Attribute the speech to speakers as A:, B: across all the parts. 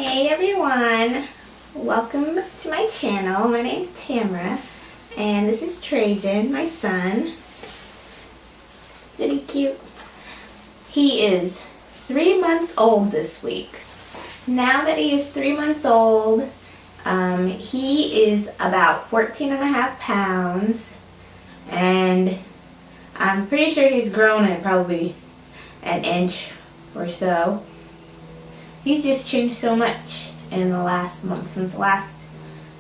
A: Hey everyone, welcome to my channel. My name's Tamara and this is Trajan, my son. Isn't he cute? He is 3 months old this week. Now that he is 3 months old, he is about 14.5 pounds, and I'm pretty sure he's grown at probably an inch or so. He's just changed so much in the last month since the last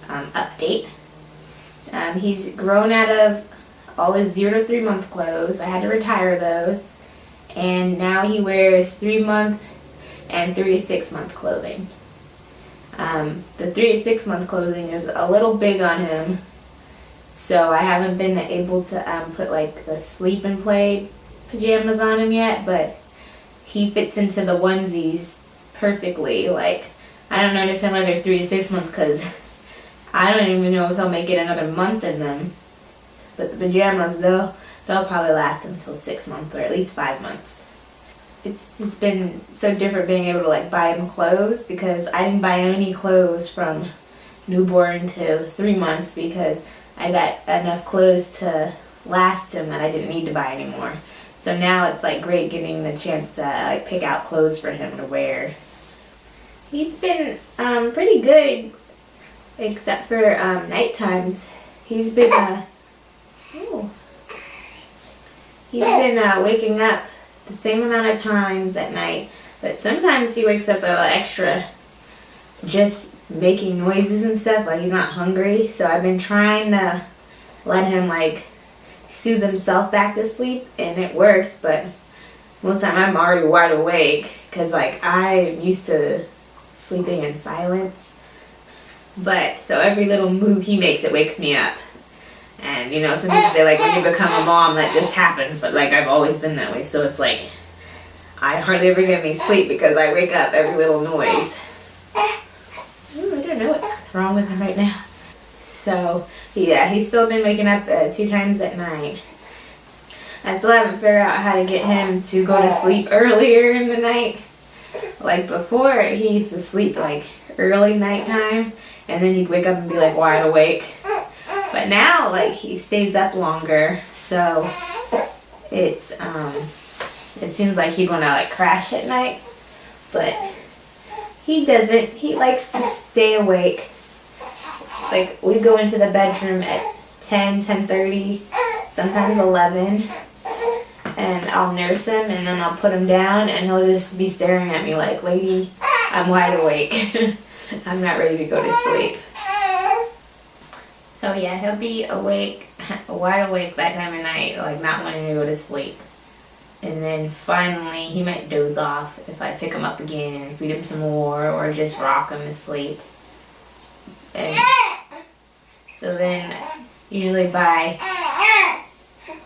A: update. He's grown out of all his 0 to 3 month clothes. I had to retire those. And now he wears 3 month and 3 to 6 month clothing. The 3 to 6 month clothing is a little big on him, so I haven't been able to put like the sleep and play pajamas on him yet, but he fits into the onesies perfectly. Like, I don't understand why they're 3 to 6 months, because I don't even know if he'll make it another month in them. But the pajamas, they'll probably last until 6 months, or at least 5 months. It's just been so different being able to like buy him clothes, because I didn't buy any clothes from newborn to 3 months because I got enough clothes to last him that I didn't need to buy anymore. So now it's like great getting the chance to like pick out clothes for him to wear. He's been pretty good, except for night times. He's been waking up the same amount of times at night, but sometimes he wakes up a little extra, just making noises and stuff, like he's not hungry. So I've been trying to let him like soothe himself back to sleep, and it works, but most of the time I'm already wide awake because like I'm used to sleeping in silence. But so every little move he makes, it wakes me up. And you know, some people say like when you become a mom that just happens, but like I've always been that way, so it's like I hardly ever get any sleep because I wake up every little noise. Ooh, I don't know what's wrong with him right now. So yeah, he's still been waking up 2 times at night. I still haven't figured out how to get him to go to sleep earlier in the night. Like before, he used to sleep like early nighttime, and then he'd wake up and be like wide awake. But now, like, he stays up longer, so it seems like he'd want to like crash at night, but he doesn't. He likes to stay awake. Like, we go into the bedroom at 10:30, sometimes 11, and I'll nurse him, and then I'll put him down, and he'll just be staring at me like, lady, I'm wide awake. I'm not ready to go to sleep. So yeah, he'll be awake, wide awake that time of night, like not wanting to go to sleep. And then finally, he might doze off if I pick him up again and feed him some more, or just rock him to sleep. And so then, usually by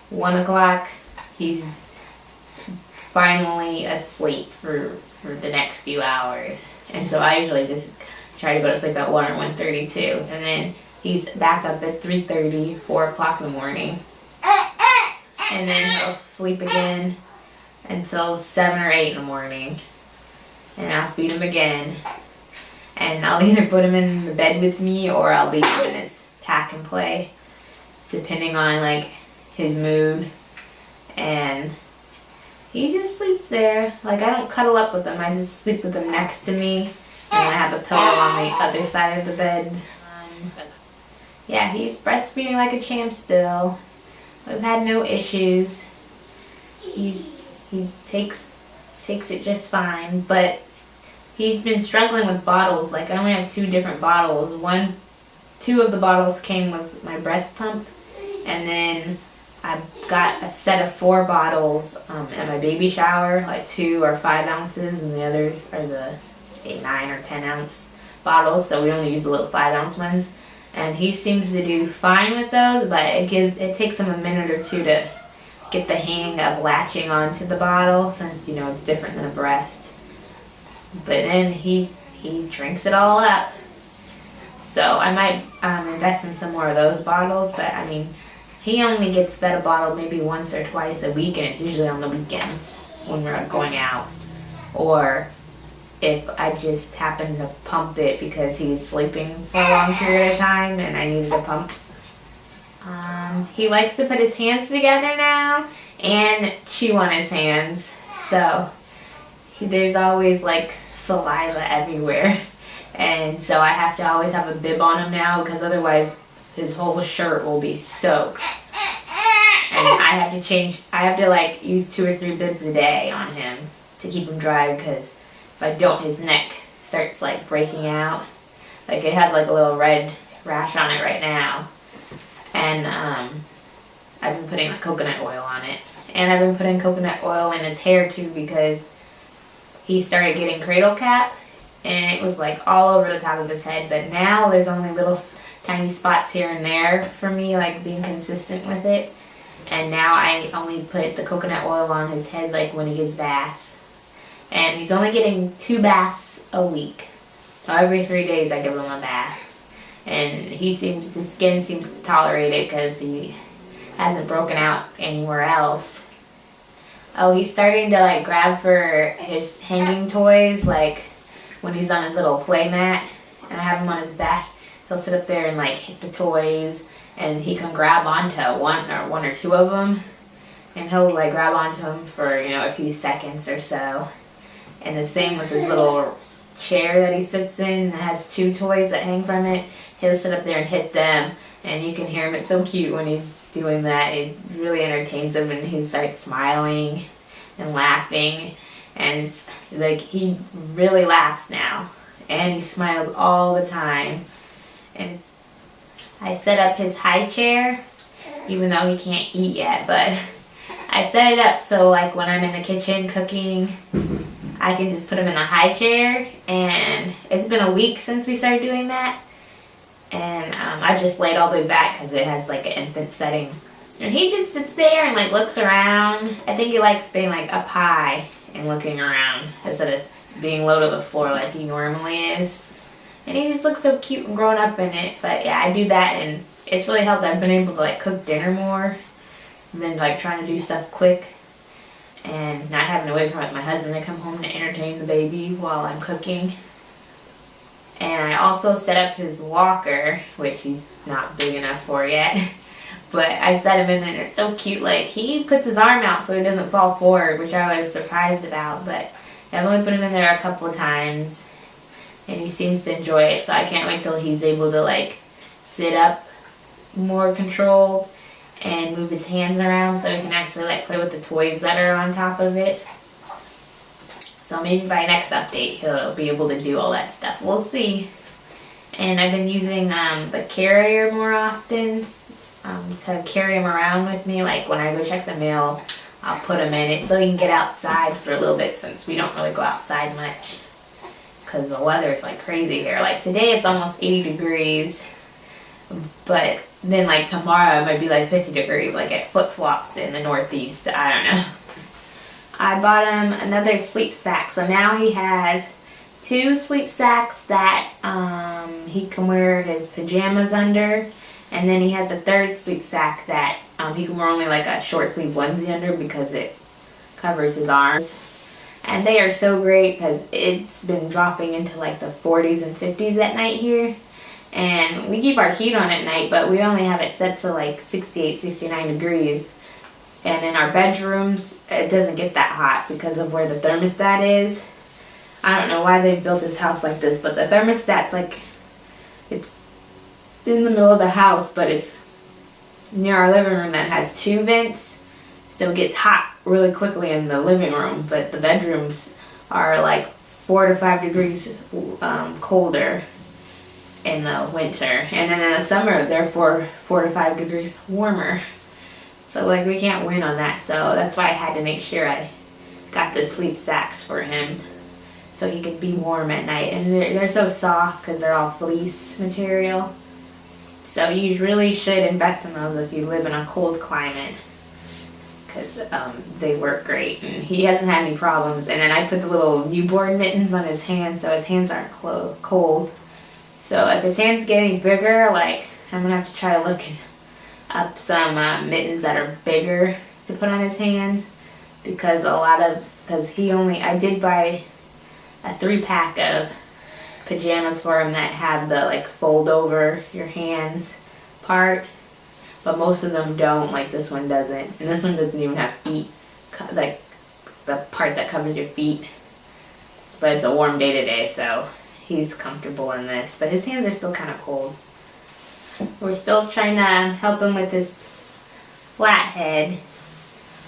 A: 1 o'clock, he's finally asleep for the next few hours. And so I usually just try to go to sleep at 1 or 1:30 too. And then he's back up at 3:30, 4 o'clock in the morning. And then he'll sleep again until 7 or 8 in the morning. And I'll feed him again. And I'll either put him in the bed with me, or I'll leave him in his pack and play, depending on like his mood. And he just sleeps there. Like, I don't cuddle up with him, I just sleep with him next to me, and I have a pillow on the other side of the bed. Yeah, he's breastfeeding like a champ still. We've had no issues. He takes it just fine, but he's been struggling with bottles. Like, I only have 2 different bottles. 2 of the bottles came with my breast pump, and then I got a set of 4 bottles at my baby shower. Like 2 are 5 ounces, and the other are the 8, 9, or 10 ounce bottles. So we only use the little 5 ounce ones. And he seems to do fine with those, but it takes him a minute or 2 to get the hang of latching onto the bottle, since you know it's different than a breast. But then he drinks it all up. So I might invest in some more of those bottles, but I mean, he only gets fed a bottle maybe once or twice a week, and it's usually on the weekends when we're going out, or if I just happened to pump it because he was sleeping for a long period of time and I needed to pump. He likes to put his hands together now and chew on his hands. So there's always like saliva everywhere. And so I have to always have a bib on him now because otherwise his whole shirt will be soaked. And I have to like use 2 or 3 bibs a day on him to keep him dry, because if I don't, his neck starts like breaking out. Like it has like a little red rash on it right now. And I've been putting coconut oil on it. And I've been putting coconut oil in his hair too, because he started getting cradle cap and it was like all over the top of his head. But now there's only little tiny spots here and there for me, like being consistent with it. And now I only put the coconut oil on his head like when he gives baths. And he's only getting 2 baths a week. So every 3 days I give him a bath. And his skin seems to tolerate it because he hasn't broken out anywhere else. Oh, he's starting to like grab for his hanging toys, like when he's on his little play mat and I have him on his back. He'll sit up there and like hit the toys, and he can grab onto one or two of them, and he'll like grab onto them for, you know, a few seconds or so. And the same with his little chair that he sits in that has 2 toys that hang from it. He'll sit up there and hit them, and you can hear him. It's so cute when he's doing that. It really entertains him, and he starts smiling and laughing, and it's like he really laughs now, and he smiles all the time. And I set up his high chair, even though he can't eat yet, but I set it up so like when I'm in the kitchen cooking, I can just put him in the high chair. And it's been a week since we started doing that, and I just laid all the way back because it has like an infant setting, and he just sits there and like looks around. I think he likes being like up high and looking around instead of being low to the floor like he normally is. And he just looks so cute and grown up in it. But yeah, I do that, and it's really helped. I've been able to like cook dinner more than like trying to do stuff quick, and not having to wait for my husband to come home to entertain the baby while I'm cooking. And I also set up his walker, which he's not big enough for yet. But I set him in, and it's so cute. Like he puts his arm out so he doesn't fall forward, which I was surprised about. But I've only put him in there a couple of times, and he seems to enjoy it. So I can't wait till he's able to like sit up more controlled and move his hands around so he can actually like play with the toys that are on top of it. So maybe by next update he'll be able to do all that stuff. We'll see. And I've been using the carrier more often to carry him around with me. Like when I go check the mail, I'll put him in it so he can get outside for a little bit, since we don't really go outside much because the weather's like crazy here. Like today it's almost 80 degrees, but then like tomorrow it might be like 50 degrees, like at flip-flops in the Northeast. I don't know. I bought him another sleep sack. So now he has 2 sleep sacks that he can wear his pajamas under. And then he has a 3rd sleep sack that he can wear only like a short sleeve onesie under because it covers his arms. And they are so great because it's been dropping into like the 40s and 50s at night here. And we keep our heat on at night, but we only have it set to like 68, 69 degrees. And in our bedrooms, it doesn't get that hot because of where the thermostat is. I don't know why they built this house like this, but the thermostat's like, it's in the middle of the house, but it's near our living room that has 2 vents. So it gets hot really quickly in the living room, but the bedrooms are like 4 to 5 degrees colder in the winter. And then in the summer, they're 4 to 5 degrees warmer. So like we can't win on that. So that's why I had to make sure I got the sleep sacks for him so he could be warm at night. And they're so soft because they're all fleece material. So you really should invest in those if you live in a cold climate, because they work great. And he hasn't had any problems. And then I put the little newborn mittens on his hands so his hands aren't cold. So if his hands get any bigger, like I'm going to have to try to look up some mittens that are bigger to put on his hands, because I did buy a 3-pack of pajamas for him that have the like fold over your hands part, but most of them don't. Like this one doesn't, and this one doesn't even have feet, like the part that covers your feet. But it's a warm day today, so he's comfortable in this. But his hands are still kind of cold. We're still trying to help him with his flat head.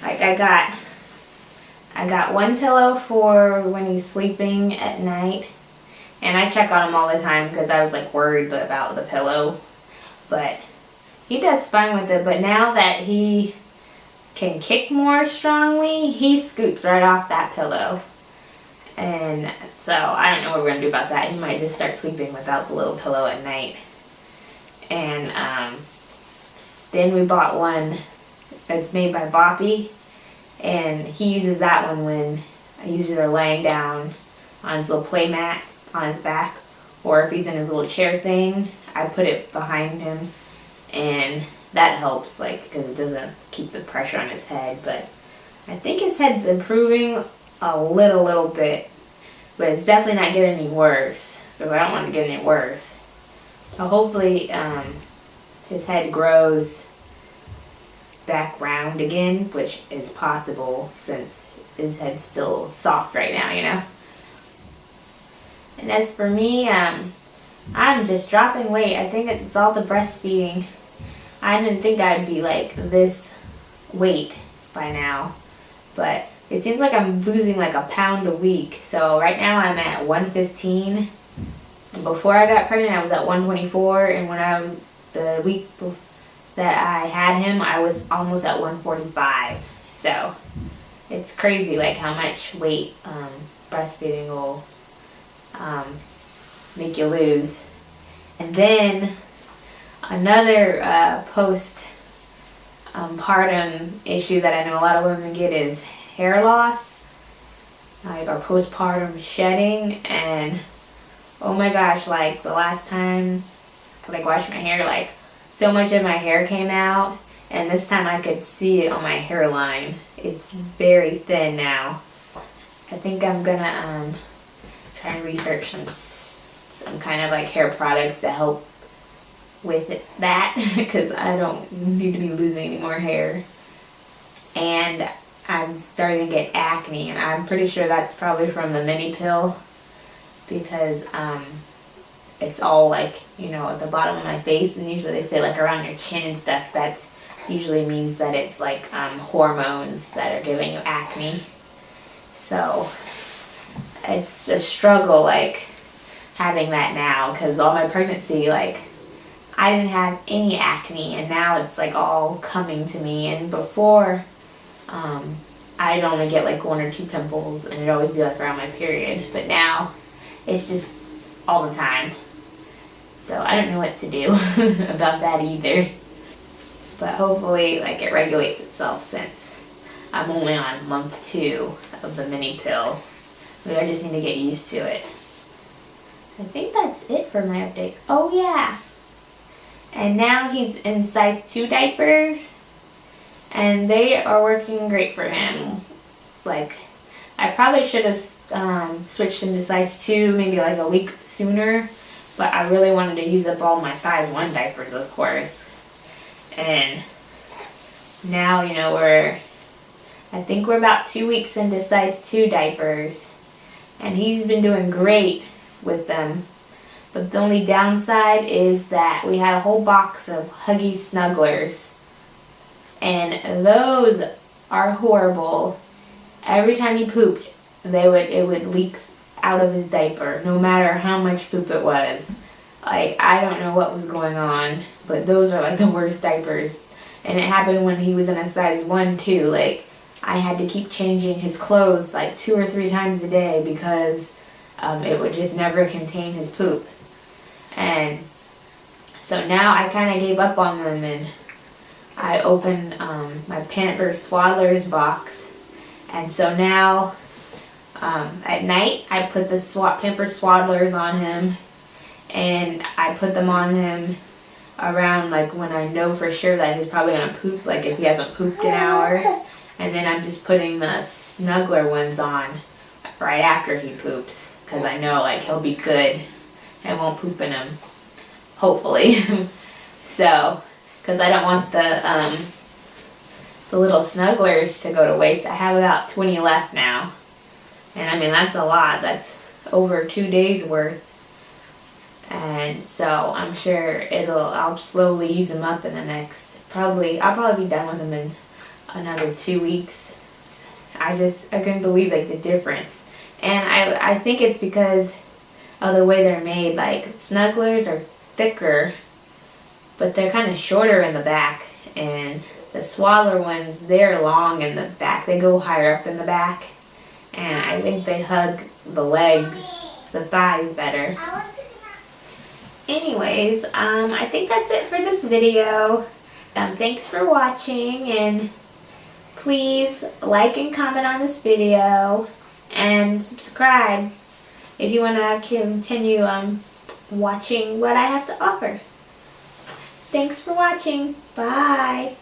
A: Like I got one pillow for when he's sleeping at night, and I check on him all the time because I was like worried about the pillow. But he does fine with it. But now that he can kick more strongly, he scoots right off that pillow. And so I don't know what we're going to do about that. He might just start sleeping without the little pillow at night. And then we bought one that's made by Boppy. And he uses that one when he's either laying down on his little play mat on his back, or if he's in his little chair thing, I put it behind him. And that helps, like, because it doesn't keep the pressure on his head. But I think his head's improving a little bit, but it's definitely not getting any worse, because I don't want it to get any worse. So hopefully his head grows back round again, which is possible since his head's still soft right now, you know. And as for me, I'm just dropping weight. I think it's all the breastfeeding. I didn't think I'd be like this weight by now, but it seems like I'm losing like a pound a week. So right now I'm at 115. Before I got pregnant, I was at 124, and when I was the week that I had him, I was almost at 145. So it's crazy, like how much weight breastfeeding will make you lose. And then another postpartum issue that I know a lot of women get is hair loss, like our postpartum shedding. And oh my gosh, like the last time I like washed my hair, like so much of my hair came out, and this time I could see it on my hairline. It's very thin now. I think I'm gonna try and research some kind of like hair products to help with that, because I don't need to be losing any more hair. And I'm starting to get acne, and I'm pretty sure that's probably from the mini pill, because it's all like, you know, at the bottom of my face, and usually they say like around your chin and stuff. That usually means that it's like hormones that are giving you acne. So it's a struggle, like having that now, because all my pregnancy, like I didn't have any acne, and now it's like all coming to me. And before I'd only get like 1 or 2 pimples, and it'd always be like around my period, but now it's just all the time. So I don't know what to do about that either. But hopefully like it regulates itself, since I'm only on month 2 of the mini pill. Maybe I just need to get used to it. I think that's it for my update. Oh yeah. And now he's in size 2 diapers, and they are working great for him. Like, I probably should have switched him to size 2 maybe like a week sooner, but I really wanted to use up all my size 1 diapers, of course. And now, you know, I think we're about 2 weeks into size 2 diapers, and he's been doing great with them. But the only downside is that we had a whole box of Huggies Snugglers, and those are horrible. Every time he pooped, it would leak out of his diaper, no matter how much poop it was. Like, I don't know what was going on, but those are like the worst diapers. And it happened when he was in a size 1 too. Like, I had to keep changing his clothes like 2 or 3 times a day, because it would just never contain his poop. And so now I kind of gave up on them, and I opened my Pampers Swaddlers box. And so now at night I put the Pampers Swaddlers on him, and I put them on him around like when I know for sure that he's probably going to poop, like if he hasn't pooped in hours. And then I'm just putting the Snuggler ones on right after he poops, because I know like he'll be good. I won't poop in him, hopefully. So, because I don't want the little snugglers to go to waste. I have about 20 left now, and I mean that's a lot. That's over 2 days worth, and so I'm sure I'll slowly use them up in the next. I'll probably be done with them in another 2 weeks. I couldn't believe like the difference, and I think it's because of the way they're made. Like snugglers are thicker, but they're kind of shorter in the back, and the swaddler ones, they're long in the back. They go higher up in the back, and I think they hug the thighs better. Anyways, I think that's it for this video. Thanks for watching, and please like and comment on this video, and subscribe if you want to continue watching what I have to offer. Thanks for watching. Bye.